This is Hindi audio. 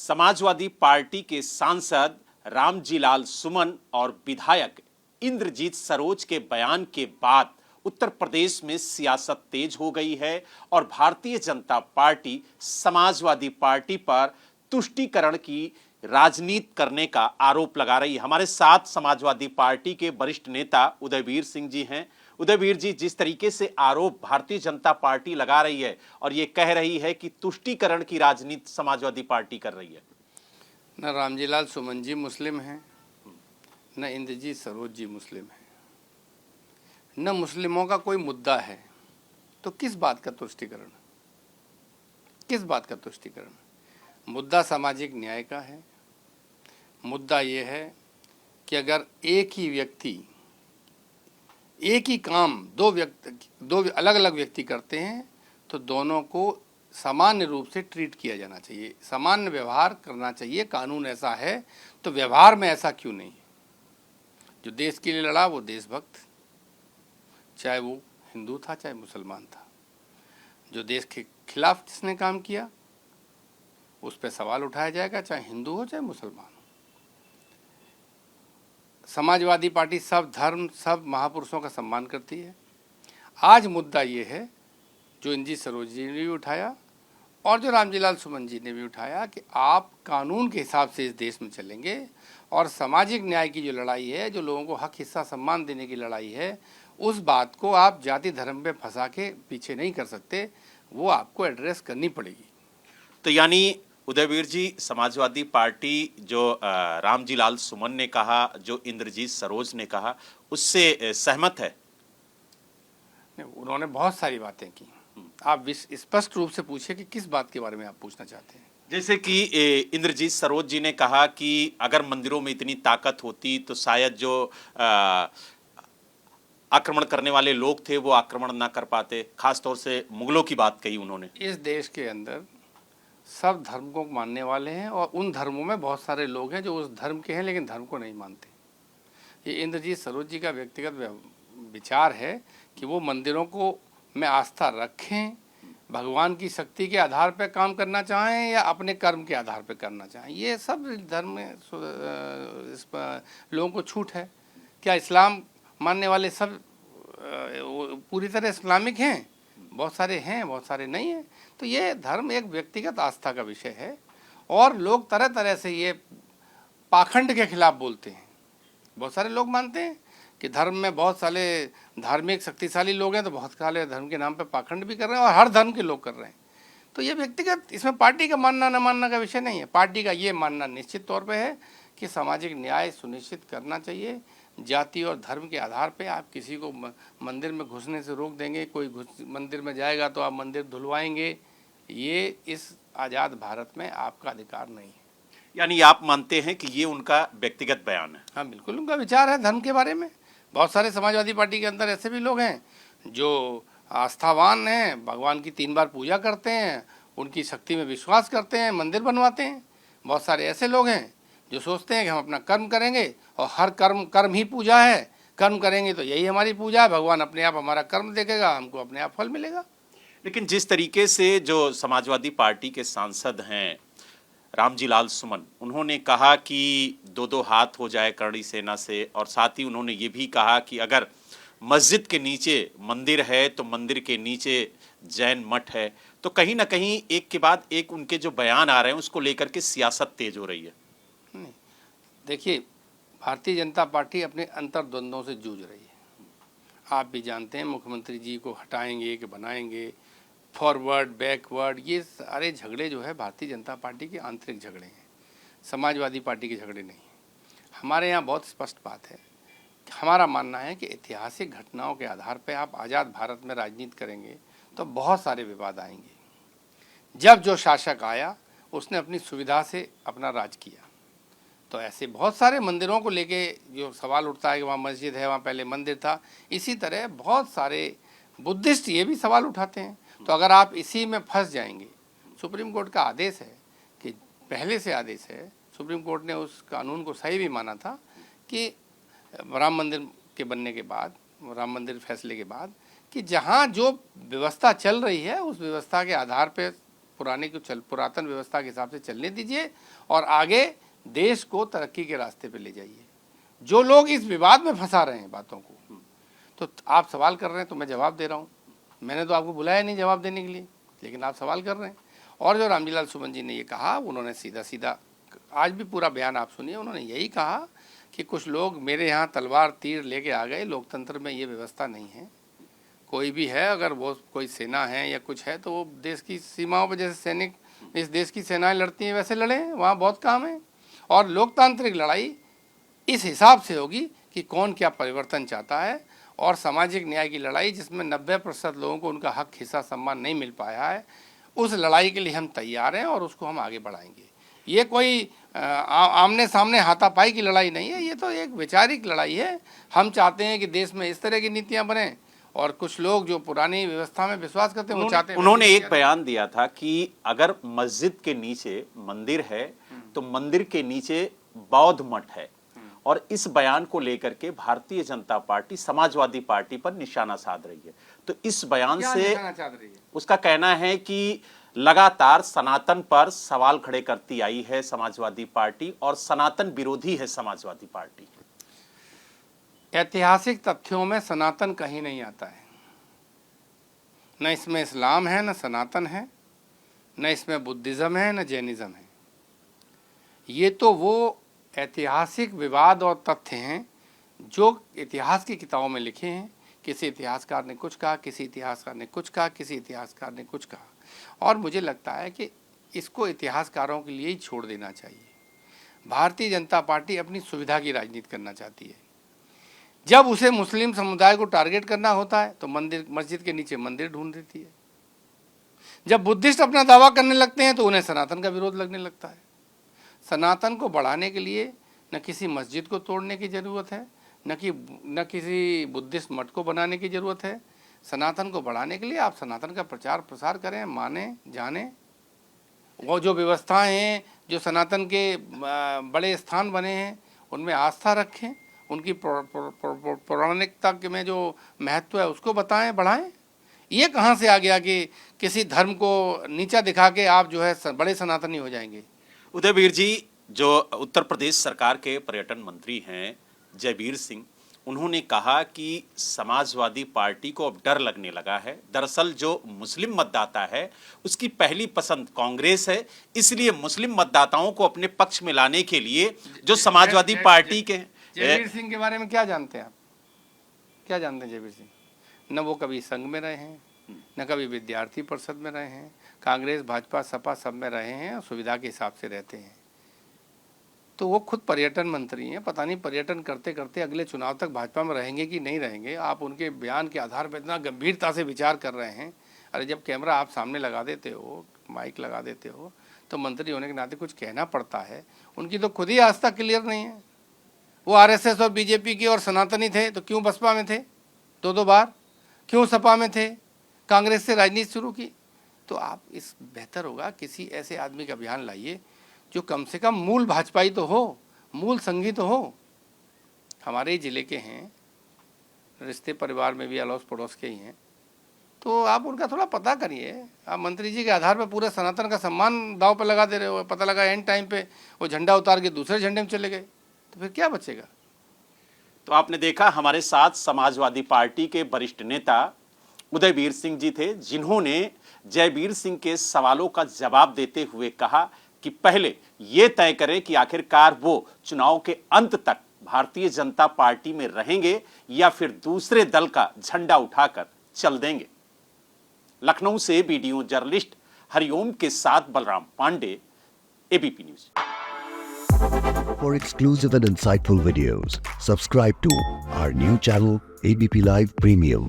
समाजवादी पार्टी के सांसद रामजीलाल सुमन और विधायक इंद्रजीत सरोज के बयान के बाद उत्तर प्रदेश में सियासत तेज हो गई है और भारतीय जनता पार्टी समाजवादी पार्टी पर तुष्टीकरण की राजनीति करने का आरोप लगा रही है। हमारे साथ समाजवादी पार्टी के वरिष्ठ नेता उदयवीर सिंह जी हैं। उदयवीर जी, जिस तरीके से आरोप भारतीय जनता पार्टी लगा रही है और ये कह रही है कि तुष्टीकरण की राजनीति समाजवादी पार्टी कर रही है। न रामजीलाल सुमन जी मुस्लिम हैं, न इंद्रजीत सरोज जी मुस्लिम हैं, न मुस्लिमों का कोई मुद्दा है, तो किस बात का तुष्टीकरण? किस बात का तुष्टीकरण? मुद्दा सामाजिक न्याय का है। मुद्दा ये है कि अगर एक ही व्यक्ति एक ही काम दो अलग अलग व्यक्ति करते हैं तो दोनों को सामान्य रूप से ट्रीट किया जाना चाहिए, सामान्य व्यवहार करना चाहिए। कानून ऐसा है तो व्यवहार में ऐसा क्यों नहीं? जो देश के लिए लड़ा वो देशभक्त, चाहे वो हिंदू था चाहे मुसलमान था। जो देश के खिलाफ जिसने काम किया उस पर सवाल उठाया जाएगा, चाहे हिंदू हो चाहे मुसलमान हो। समाजवादी पार्टी सब धर्म सब महापुरुषों का सम्मान करती है। आज मुद्दा ये है जो इंद्रजीत सरोज जी ने भी उठाया और जो रामजीलाल सुमन जी ने भी उठाया कि आप कानून के हिसाब से इस देश में चलेंगे और सामाजिक न्याय की जो लड़ाई है, जो लोगों को हक हिस्सा सम्मान देने की लड़ाई है, उस बात को आप जाति धर्म पे फंसा के पीछे नहीं कर सकते, वो आपको एड्रेस करनी पड़ेगी। तो यानी उदयवीर जी, समाजवादी पार्टी जो रामजीलाल सुमन ने कहा, जो इंद्रजीत सरोज ने कहा, उससे सहमत है? उन्होंने बहुत सारी बातें की। आप स्पष्ट रूप से पूछिए कि किस बात के बारे में आप पूछना चाहते हैं। जैसे कि इंद्रजीत सरोज जी ने कहा कि अगर मंदिरों में इतनी ताकत होती तो शायद जो आक्रमण करने वाले लोग थे वो आक्रमण ना कर पाते। खासतौर से मुगलों की बात कही उन्होंने। इस देश के अंदर सब धर्म को मानने वाले हैं और उन धर्मों में बहुत सारे लोग हैं जो उस धर्म के हैं लेकिन धर्म को नहीं मानते। ये इंद्रजीत सरोज जी का व्यक्तिगत विचार है कि वो मंदिरों को में आस्था रखें, भगवान की शक्ति के आधार पर काम करना चाहें या अपने कर्म के आधार पर करना चाहें। ये सब धर्म में लोगों को छूट है। क्या इस्लाम मानने वाले सब पूरी तरह इस्लामिक हैं? बहुत सारे हैं, बहुत सारे नहीं हैं। तो ये धर्म एक व्यक्तिगत आस्था का विषय है और लोग तरह तरह से ये पाखंड के खिलाफ बोलते हैं। बहुत सारे लोग मानते हैं कि धर्म में बहुत सारे धार्मिक शक्तिशाली लोग हैं तो बहुत सारे धर्म के नाम पे पाखंड भी कर रहे हैं और हर धर्म के लोग कर रहे हैं। तो ये व्यक्तिगत, इसमें पार्टी का मानना न मानना का विषय नहीं है। पार्टी का ये मानना निश्चित तौर पे है कि सामाजिक न्याय सुनिश्चित करना चाहिए। जाति और धर्म के आधार पे आप किसी को मंदिर में घुसने से रोक देंगे, कोई मंदिर में जाएगा तो आप मंदिर धुलवाएंगे, ये इस आज़ाद भारत में आपका अधिकार नहीं है। यानी आप मानते हैं कि ये उनका व्यक्तिगत बयान है? हाँ, बिल्कुल उनका विचार है धर्म के बारे में। बहुत सारे समाजवादी पार्टी के अंदर ऐसे भी लोग हैं जो आस्थावान हैं, भगवान की 3 बार पूजा करते हैं, उनकी शक्ति में विश्वास करते हैं, मंदिर बनवाते हैं। बहुत सारे ऐसे लोग हैं जो सोचते हैं कि हम अपना कर्म करेंगे और हर कर्म ही पूजा है, कर्म करेंगे तो यही हमारी पूजा है, भगवान अपने आप हमारा कर्म देखेगा, हमको अपने आप फल मिलेगा। लेकिन जिस तरीके से जो समाजवादी पार्टी के सांसद हैं रामजीलाल सुमन, उन्होंने कहा कि 2-2 हाथ हो जाए करणी सेना से, और साथ ही उन्होंने ये भी कहा कि अगर मस्जिद के नीचे मंदिर है तो मंदिर के नीचे जैन मठ है, तो कहीं ना कहीं एक के बाद एक उनके जो बयान आ रहे हैं उसको लेकर के सियासत तेज हो रही है। नहीं, देखिए, भारतीय जनता पार्टी अपने अंतर्द्वंद्वों से जूझ रही है। आप भी जानते हैं मुख्यमंत्री जी को हटाएंगे कि बनाएंगे, फॉरवर्ड बैकवर्ड, ये सारे झगड़े जो है भारतीय जनता पार्टी के आंतरिक झगड़े हैं, समाजवादी पार्टी के झगड़े नहीं हैं। हमारे यहाँ बहुत स्पष्ट बात है, हमारा मानना है कि ऐतिहासिक घटनाओं के आधार पर आप आज़ाद भारत में राजनीति करेंगे तो बहुत सारे विवाद आएंगे। जब जो शासक आया उसने अपनी सुविधा से अपना राज किया, तो ऐसे बहुत सारे मंदिरों को लेके जो सवाल उठता है कि वहाँ मस्जिद है, वहाँ पहले मंदिर था, इसी तरह बहुत सारे बुद्धिस्ट ये भी सवाल उठाते हैं। तो अगर आप इसी में फंस जाएंगे, सुप्रीम कोर्ट का आदेश है कि पहले से आदेश है, सुप्रीम कोर्ट ने उस कानून को सही भी माना था कि राम मंदिर के बनने के बाद, राम मंदिर फैसले के बाद, कि जहाँ जो व्यवस्था चल रही है उस व्यवस्था के आधार पर पुरातन व्यवस्था के हिसाब से चलने दीजिए और आगे देश को तरक्की के रास्ते पे ले जाइए। जो लोग इस विवाद में फंसा रहे हैं बातों को, तो आप सवाल कर रहे हैं तो मैं जवाब दे रहा हूँ। मैंने तो आपको बुलाया नहीं जवाब देने के लिए, लेकिन आप सवाल कर रहे हैं। और जो रामजीलाल सुमन जी ने ये कहा, उन्होंने सीधा सीधा, आज भी पूरा बयान आप सुनिए, उन्होंने यही कहा कि कुछ लोग मेरे यहाँ तलवार तीर लेके आ गए, लोकतंत्र में ये व्यवस्था नहीं है। कोई भी है, अगर वो कोई सेना है या कुछ है, तो वो देश की सीमाओं पर जैसे सैनिक इस देश की सेनाएं लड़ती हैं वैसे लड़ें, वहाँ बहुत काम है। और लोकतांत्रिक लड़ाई इस हिसाब से होगी कि कौन क्या परिवर्तन चाहता है, और सामाजिक न्याय की लड़ाई जिसमें 90% लोगों को उनका हक, हिस्सा, सम्मान नहीं मिल पाया है, उस लड़ाई के लिए हम तैयार हैं और उसको हम आगे बढ़ाएंगे। ये कोई आमने सामने हाथापाई की लड़ाई नहीं है, ये तो एक वैचारिक लड़ाई है। हम चाहते हैं कि देश में इस तरह की नीतियां बने, और कुछ लोग जो पुरानी व्यवस्था में विश्वास करते हैं वो चाहते हैं। उन्होंने एक बयान दिया था कि अगर मस्जिद के नीचे मंदिर है तो मंदिर के नीचे बौद्ध मठ है, और इस बयान को लेकर के भारतीय जनता पार्टी समाजवादी पार्टी पर निशाना साध रही है। तो इस बयान से उसका कहना है कि लगातार सनातन पर सवाल खड़े करती आई है समाजवादी पार्टी, और सनातन विरोधी है समाजवादी पार्टी। ऐतिहासिक तथ्यों में सनातन कहीं नहीं आता है, न इसमें इस्लाम है, न सनातन है, न इसमें बुद्धिज्म है, न जैनिज्म है। ये तो वो ऐतिहासिक विवाद और तथ्य हैं जो इतिहास की किताबों में लिखे हैं। किसी इतिहासकार ने कुछ कहा, किसी इतिहासकार ने कुछ कहा, किसी इतिहासकार ने कुछ कहा, और मुझे लगता है कि इसको इतिहासकारों के लिए ही छोड़ देना चाहिए। भारतीय जनता पार्टी अपनी सुविधा की राजनीति करना चाहती है। जब उसे मुस्लिम समुदाय को टारगेट करना होता है तो मस्जिद के नीचे मंदिर ढूंढ देती है। जब बुद्धिस्ट अपना दावा करने लगते हैं तो उन्हें सनातन का विरोध लगने लगता है। सनातन को बढ़ाने के लिए न किसी मस्जिद को तोड़ने की ज़रूरत है, न किसी बुद्धिस्ट मठ को बनाने की ज़रूरत है। सनातन को बढ़ाने के लिए आप सनातन का प्रचार प्रसार करें, माने जाने। वो जो व्यवस्थाएं हैं, जो सनातन के बड़े स्थान बने हैं, उनमें आस्था रखें, उनकी पौराणिकता में जो महत्व है उसको बताएं, बढ़ाएं। ये कहाँ से आ गया कि किसी धर्म को नीचा दिखा के आप जो है बड़े सनातनी हो जाएंगे। उदयवीर जी, जो उत्तर प्रदेश सरकार के पर्यटन मंत्री हैं जयवीर सिंह, उन्होंने कहा कि समाजवादी पार्टी को अब डर लगने लगा है। दरअसल जो मुस्लिम मतदाता है उसकी पहली पसंद कांग्रेस है, इसलिए मुस्लिम मतदाताओं को अपने पक्ष में लाने के लिए जो समाजवादी पार्टी के जयवीर सिंह के बारे में क्या जानते हैं आप? क्या जानते हैं जयवीर सिंह? न वो कभी संघ में रहे हैं, न कभी विद्यार्थी परिषद में रहे हैं। कांग्रेस, भाजपा, सपा सब में रहे हैं, सुविधा के हिसाब से रहते हैं। तो वो खुद पर्यटन मंत्री हैं। पता नहीं पर्यटन करते करते अगले चुनाव तक भाजपा में रहेंगे कि नहीं रहेंगे। आप उनके बयान के आधार पर इतना गंभीरता से विचार कर रहे हैं। अरे जब कैमरा आप सामने लगा देते हो, माइक लगा देते हो, तो मंत्री होने के नाते कुछ कहना पड़ता है। उनकी तो खुद ही आस्था क्लियर नहीं है। वो आरएसएस और बीजेपी के और सनातनी थे तो क्यों बसपा में थे 2-2 बार? क्यों सपा में थे? कांग्रेस से राजनीति शुरू की। तो आप इस बेहतर होगा किसी ऐसे आदमी का बयान लाइए जो कम से कम मूल भाजपाई तो हो, मूल संघी तो हो। हमारे ज़िले के हैं, रिश्ते परिवार में भी अड़ोस पड़ोस के ही हैं, तो आप उनका थोड़ा पता करिए। आप मंत्री जी के आधार पर पूरे सनातन का सम्मान दांव पर लगा दे रहे हो। पता लगा एंड टाइम पे वो झंडा उतार के दूसरे झंडे में चले गए, तो फिर क्या बचेगा? तो आपने देखा हमारे साथ समाजवादी पार्टी के वरिष्ठ नेता उदयवीर सिंह जी थे, जिन्होंने जयवीर सिंह के सवालों का जवाब देते हुए कहा कि पहले ये तय करें कि आखिरकार वो चुनाव के अंत तक भारतीय जनता पार्टी में रहेंगे या फिर दूसरे दल का झंडा उठाकर चल देंगे। लखनऊ से वीडियो जर्नलिस्ट हरिओम के साथ Balram Pandey, ABP news. For exclusive and insightful videos, subscribe to our new channel ABP Live Premium.